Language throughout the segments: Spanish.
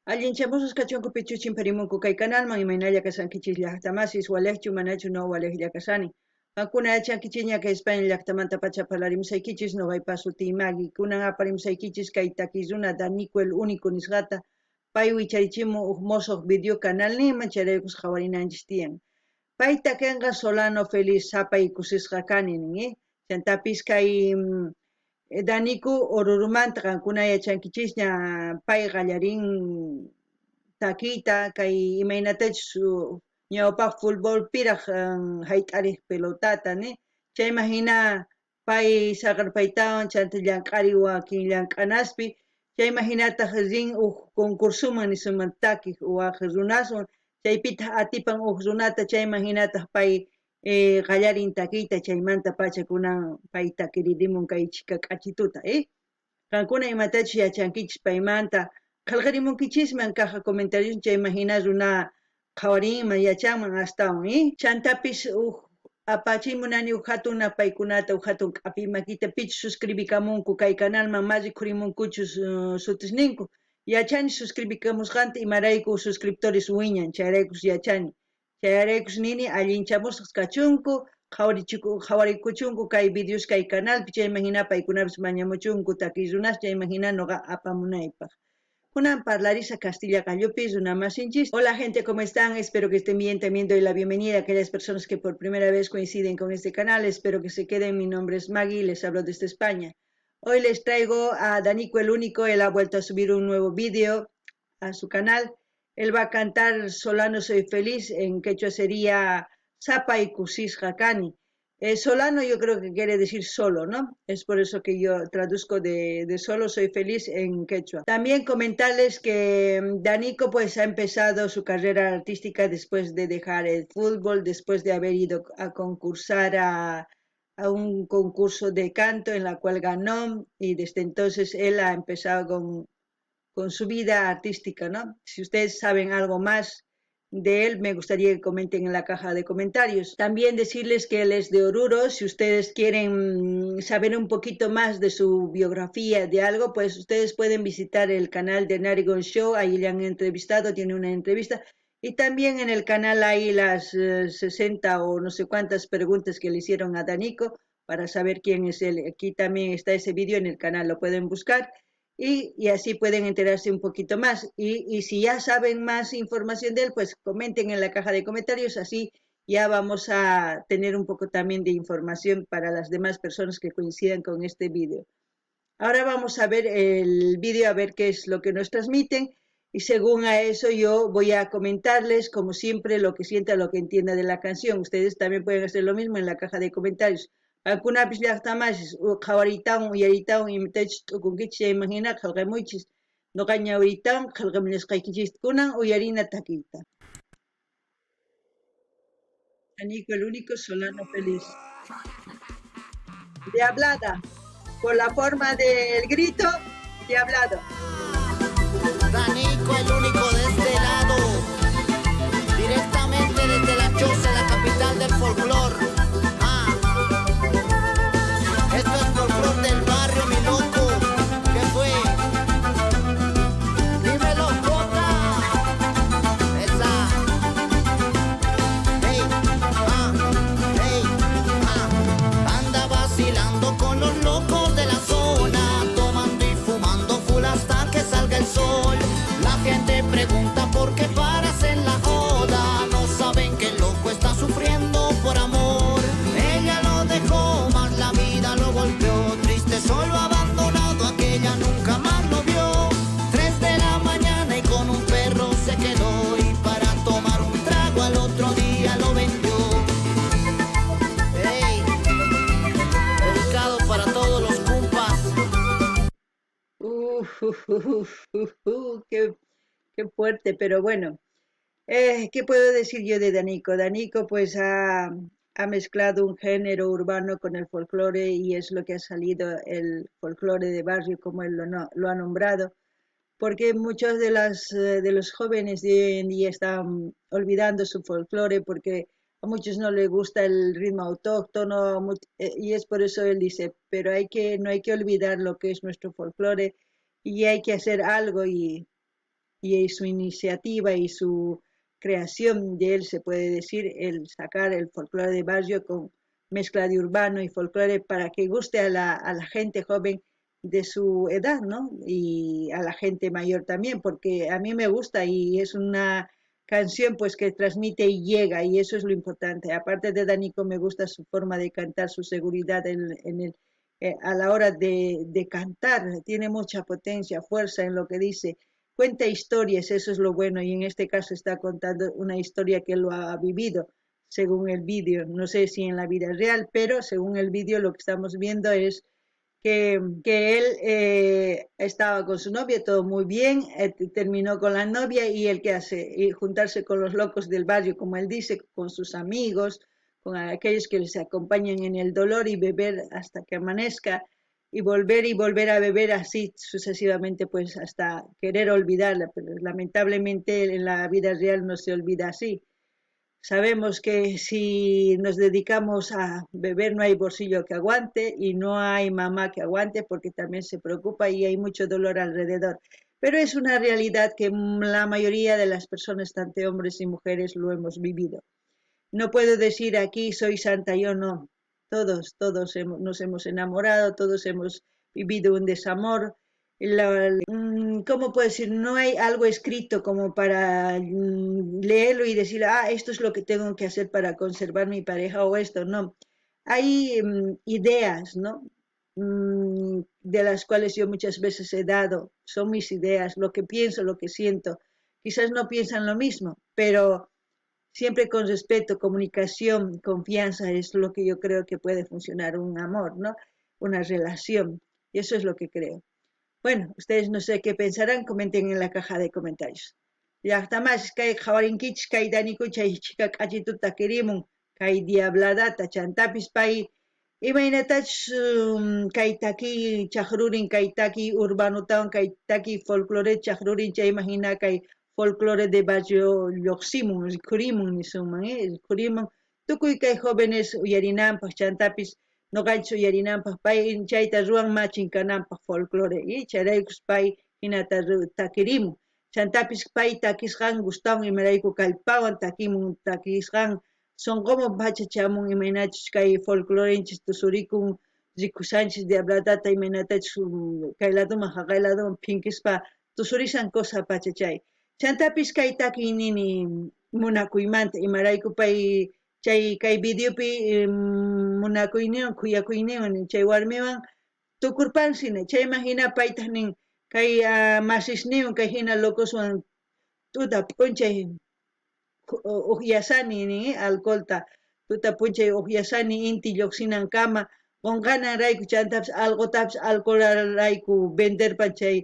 Allinchamusus kachunku pichuchin parimunku kay kanalman imaynalla kasankichis llaqtamasis walejchu manachu no walej llakasani. Kankuna yachankichis ña España llaqtamanta pacha parlarimsaykichis noqaypas sutii Maggie. Kunan aparimsaykichis kay takisruna Danico el único nisqata pay wicharichimun huk mosoq video canal nima chayraykus qhawarinanchis tiyan. Pay takinqa Solano Feliz sapay kusisqa kani nin, chantapis kay Daniku Orurumanta kankuna yachankichis ña pay qallarin takiyta kay imaynatachus ñawpaq fútbol piraq hayt'ariq pelotata ni chayma hina pay saqarpaytawan chanta llank'ari wakin llank'anaspi chayma hinataq rin huk concursuman nishuman takiq waq runasun chaypita atipan huk runata chayma hinataq pay qallarin takiyta chaymanta pacha kunan pay takiririmun kay chika k'achituta kankuna imatachus yachankichis paymanta qillqarimunkichisman caja comentarios chayma hina runa qhawarinman yachanman astawan chantapis apachimunani huk hatun napaykunata huk hatun k'api makita pichu suscribikamunku kay canalman mas rikhurimunkuchus sutisninku yachani suscribikamusqanta imarayku suscriptores wiñan chayraykus yachani chayraykus nini allinchamusaq kachunku qhawarikuchunku kay videos kay canalpi chayma hina paykunapis mañamuchunku takiy runas chayma hina noqa apamunaypaq. Kunan parlarisa Castilla Callupis, una masinchis. Hola gente, ¿cómo están? Espero que estén bien. También doy la bienvenida a aquellas personas que por primera vez coinciden con este canal. Espero que se queden. Mi nombre es Maggie, les hablo desde España. Hoy les traigo a Danico el Único. Él ha vuelto a subir un nuevo vídeo a su canal. Él va a cantar Solano Soy Feliz, en quechua sería Sapa y Kusis Hakani. Solano yo creo que quiere decir solo, ¿no? Es por eso que yo traduzco de solo soy feliz en quechua. También comentarles que Danico pues ha empezado su carrera artística después de dejar el fútbol, después de haber ido a concursar a un concurso de canto en la cual ganó y desde entonces él ha empezado con su vida artística, ¿no? Si ustedes saben algo más de él, me gustaría que comenten en la caja de comentarios. También decirles que él es de Oruro. Si ustedes quieren saber un poquito más de su biografía, de algo, pues ustedes pueden visitar el canal de Narigon Show. Ahí le han entrevistado, tiene una entrevista. Y también en el canal hay las 60 o no sé cuántas preguntas que le hicieron a Danico para saber quién es él. Aquí también está ese vídeo en el canal, lo pueden buscar. Y así pueden enterarse un poquito más. Y si ya saben más información de él, pues comenten en la caja de comentarios, así ya vamos a tener un poco también de información para las demás personas que coincidan con este vídeo. Ahora vamos a ver el vídeo, a ver qué es lo que nos transmiten, y según a eso yo voy a comentarles, como siempre, lo que sienta, lo que entienda de la canción. Ustedes también pueden hacer lo mismo en la caja de comentarios. Algunas llaqtamasis qhawaritawan uyaritawan imatachus t'ukunkichis imagina qillqamuychis noqa ñawiytawan qillqamunisqaykichis kunan uyarina takiyta. Danico el Único, Solano Feliz. De hablada, por la forma del grito, de hablado. Danico el Único de este lado, directamente desde la choza, la capital del folclor. Esto es folclor del barrio, mi loco. ¿Qué fue? Dímelo, Jota. Esa. Hey, hey, anda vacilando con los locos de la zona, tomando y fumando full hasta que salga el sol. La gente pregunta por qué paras en la joda. No saben que el loco está sufriendo por amor. Ella lo dejó, más la vida lo golpeó. Triste, solo, abandonado, aquella nunca más lo vio. 3 de la mañana y con un perro se quedó. Y para tomar un trago al otro día lo vendió. Hey, dedicado para todos los compas. Qué fuerte, pero bueno. ¿Qué puedo decir yo de Danico? Danico pues ha mezclado un género urbano con el folclore y es lo que ha salido el folclore de barrio, como él lo ha nombrado, porque muchos de los jóvenes de hoy en día están olvidando su folclore porque a muchos no les gusta el ritmo autóctono y es por eso él dice, pero no hay que olvidar lo que es nuestro folclore y hay que hacer algo y su iniciativa y su creación de él, se puede decir, el sacar el folclore de barrio con mezcla de urbano y folclore para que guste a la gente joven de su edad, ¿no? Y a la gente mayor también, porque a mí me gusta y es una canción pues que transmite y llega y eso es lo importante. Aparte de Danico me gusta su forma de cantar, su seguridad a la hora de cantar, tiene mucha potencia, fuerza en lo que dice, cuenta historias, eso es lo bueno y en este caso está contando una historia que lo ha vivido según el vídeo, no sé si en la vida real, pero según el vídeo lo que estamos viendo es que él estaba con su novia, todo muy bien, terminó con la novia y él que hace, y juntarse con los locos del barrio, como él dice, con sus amigos, con aquellos que les acompañan en el dolor y beber hasta que amanezca y volver a beber así sucesivamente, pues hasta querer olvidarla, pero lamentablemente en la vida real no se olvida así. Sabemos que si nos dedicamos a beber no hay bolsillo que aguante y no hay mamá que aguante porque también se preocupa y hay mucho dolor alrededor. Pero es una realidad que la mayoría de las personas, tanto hombres y mujeres, lo hemos vivido. No puedo decir aquí soy santa, yo no. Todos nos hemos enamorado, todos hemos vivido un desamor. ¿Cómo puedo decir? No hay algo escrito como para leerlo y decir, esto es lo que tengo que hacer para conservar mi pareja o esto, no. Hay ideas, ¿no? De las cuales yo muchas veces he dado, son mis ideas, lo que pienso, lo que siento. Quizás no piensan lo mismo, pero siempre con respeto, comunicación, confianza es lo que yo creo que puede funcionar un amor, ¿no? Una relación. Y eso es lo que creo. Bueno, ustedes no sé qué pensarán, comenten en la caja de comentarios. Llaqtamas kay qhawarinkichis kay Daniku chay chica k'allituta kirimun kay diabladata chantapis pay imaynatachus kay taki chaqrurin kay taki urbanutawan kay taki folclore chaqrurin chay imagina kay folclore de barrio lluqsimun rikurimun nisunman rikurimun tukuy kay jóvenes uyarinanpaq chantapis noqanchis uyarinanpaq pay chayta ruwan machinkananpaq folclore y chayraykus pay hinata takirimun chantapis pay takisqan gustawan imarayku kallpawan takimun takisqan sonqoman pachachamun imaynachus kay folclorenchis tusurikun rikushanchis diabladata imaynatachus kay ladoman haqay ladoman phinkispa tusurishan cosa pachachay chantapis kay taki nini munakuymanta imarayku pay chay kay videopi munakuyniwan kuyakuyniwan chay warmiwan tukurpansina chayman hina paytaq nin kay masisniwan kay hina locoswan tuta p'unchay uqyasani nin alcoholta tuta p'unchay uqyasani inti lluqsinankama qunqananrayku chantapis alqotapis alcoholrayku venderpan chay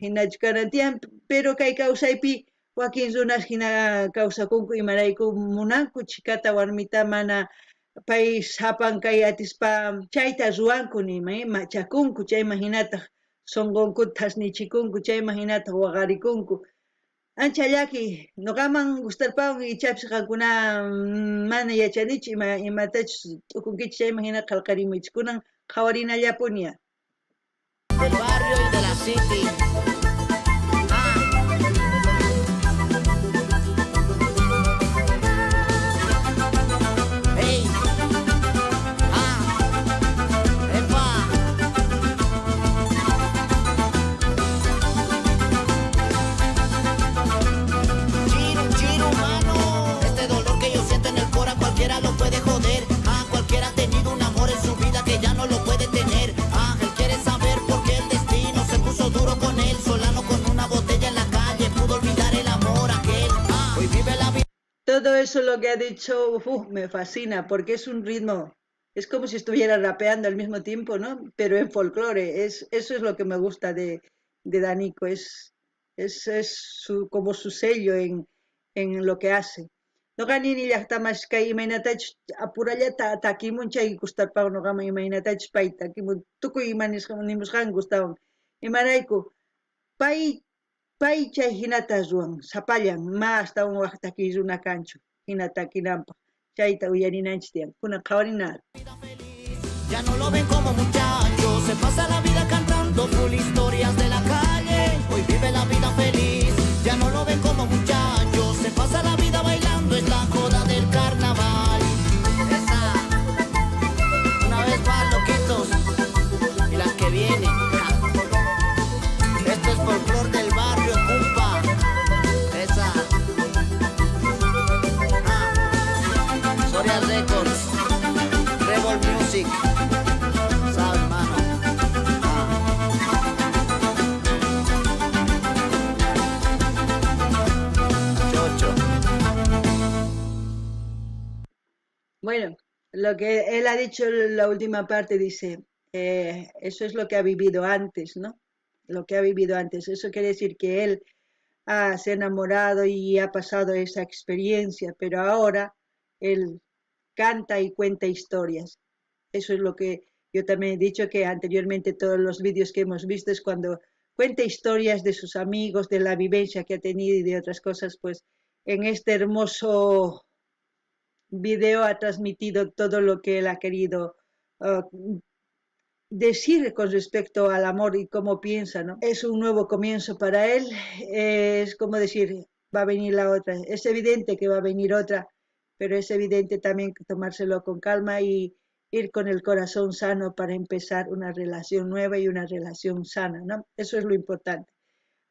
hinachu karan tiyan pero kay kawsaypi wakin runas hina kawsakunku imarayku munanku chikata warmita mana pay sapan kay atispa chayta ruwanku nima machakunku chayman hinataq sonqonkuta thasnichikunku chayman hinataq waqarikunku ancha llaki noqaman gustarpawan ichapis qankuna mana yachanichu imatachus t'ukunkichis chayman hina qallqarimuychis kunan qhawarinallapuña. Del barrio y de la city. Hey, epa. Chiro, mano. Este dolor que yo siento en el cora cualquiera lo puede joder. Cualquiera ha tenido un amor en su vida que ya no lo puede tener. Él quiere saber por qué el destino se puso duro con él. Solano con una botella en la calle pudo olvidar el amor aquel. Hoy vive la vida. Todo eso lo que ha dicho me fascina porque es un ritmo, es como si estuviera rapeando al mismo tiempo, ¿no? Pero en folclore, eso es lo que me gusta de Danico, es como su sello en lo que hace. Noqanini llaqtamas kay imaynatachus apurallata takimun chay gustarpawan noqaman imaynatachus pay takimun tukuy nimusqan gustawan imarayku pay chay hinata ruwan sapallan astawan waq takiy runa kanchu hina takinanpaq chayta uyarinanchis tiyan kunan qhawarina. Ya no lo ven como muchacho, se pasa la vida cantando full historias de la calle. Hoy vive la vida feliz. Bueno, lo que él ha dicho en la última parte dice, eso es lo que ha vivido antes, ¿no? Lo que ha vivido antes. Eso quiere decir que él se ha enamorado y ha pasado esa experiencia, pero ahora él canta y cuenta historias. Eso es lo que yo también he dicho, que anteriormente todos los vídeos que hemos visto es cuando cuenta historias de sus amigos, de la vivencia que ha tenido y de otras cosas, pues en este hermoso video ha transmitido todo lo que él ha querido decir con respecto al amor y cómo piensa, ¿no? Es un nuevo comienzo para él, es como decir, va a venir la otra. Es evidente que va a venir otra, pero es evidente también tomárselo con calma y ir con el corazón sano para empezar una relación nueva y una relación sana, ¿no? Eso es lo importante.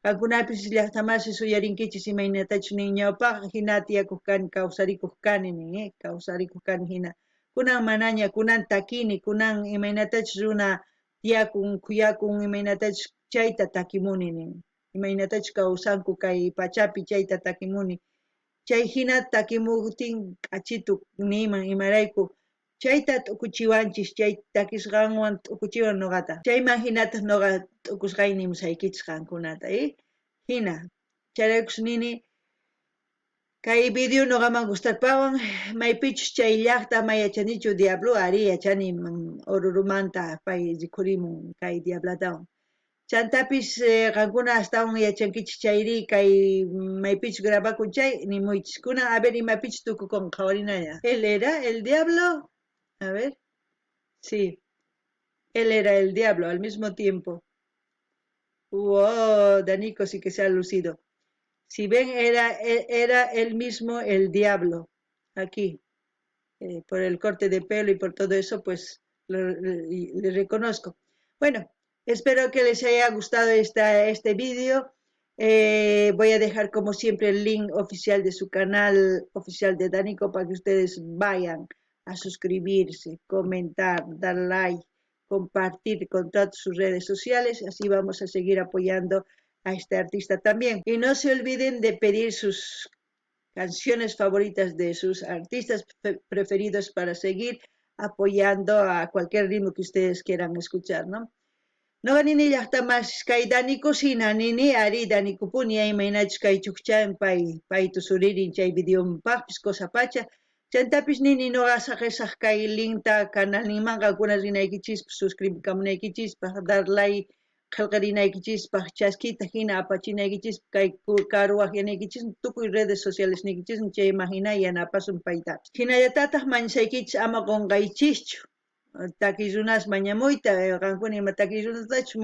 Algunapish llaqtamasi suyarinkichis imaynatachus niñawpaq hinata yakuq kawsarikuq kani kawsarikuq kani hina kunan manaña kunan takini kunan imaynatachus runa tiyakun kuyakun imaynatachus chayta takimuni nin imaynatachus kawsanku kay pachapi chayta takimuni chay hinata takimutin k'achitu niman imarayku chayta t'ukuchiwanchis chay takisqanwan t'ukuchiwan nuqata chayman hinata nuqa t'ukusqayni musaykichis qankunata hina chayraykus nini kay video nuqaman gustarpawan maypichus chay llaqta mayachanichu Diablo ari yachani Orurumanta pay rikhurimun kay Diablatawan chantapis qankuna astawan yachankichis chayri kay maypichus grabakun chay nimuychis kunan a ver imapichus tukukun qhawarinalla él era el diablo a ver sí él era el diablo al mismo tiempo. Wow, Danico sí que se ha lucido. Si ven, era él mismo el diablo, aquí, por el corte de pelo y por todo eso, pues le reconozco. Bueno, espero que les haya gustado este vídeo. Voy a dejar como siempre el link oficial de su canal oficial de Danico para que ustedes vayan a suscribirse, comentar, dar like, compartir con todas sus redes sociales. Así vamos a seguir apoyando a este artista también. Y no se olviden de pedir sus canciones favoritas de sus artistas preferidos para seguir apoyando a cualquier ritmo que ustedes quieran escuchar, ¿no? No nini llaqtamas kay Danico sina nini ari Danico puni aymaynachus kay chukchan pay tusuririn chay videompaqpis qosapacha chantapis nini noqa saqisaq kay linkta canal nimanqa kuna rinaykichispaq suscribikamunaykichispaq dar like qillqarinaykichispaq chaskita hina apachinaykichispaq kay karuwaq yanaykichis tukuy redes sociales nikichis chayman hina yanapasun paytapis hinallatataq mañasaykichis ama qunqaychischu takiy runas mañamuyta qankuna ima takiy runatachus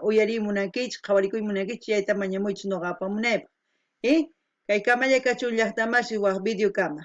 uyarimunankichis qhawarikuymunankichis chayta mañamuychis noqa apamunaypaq kay kamalla kachun llaqtamasiy waq video kama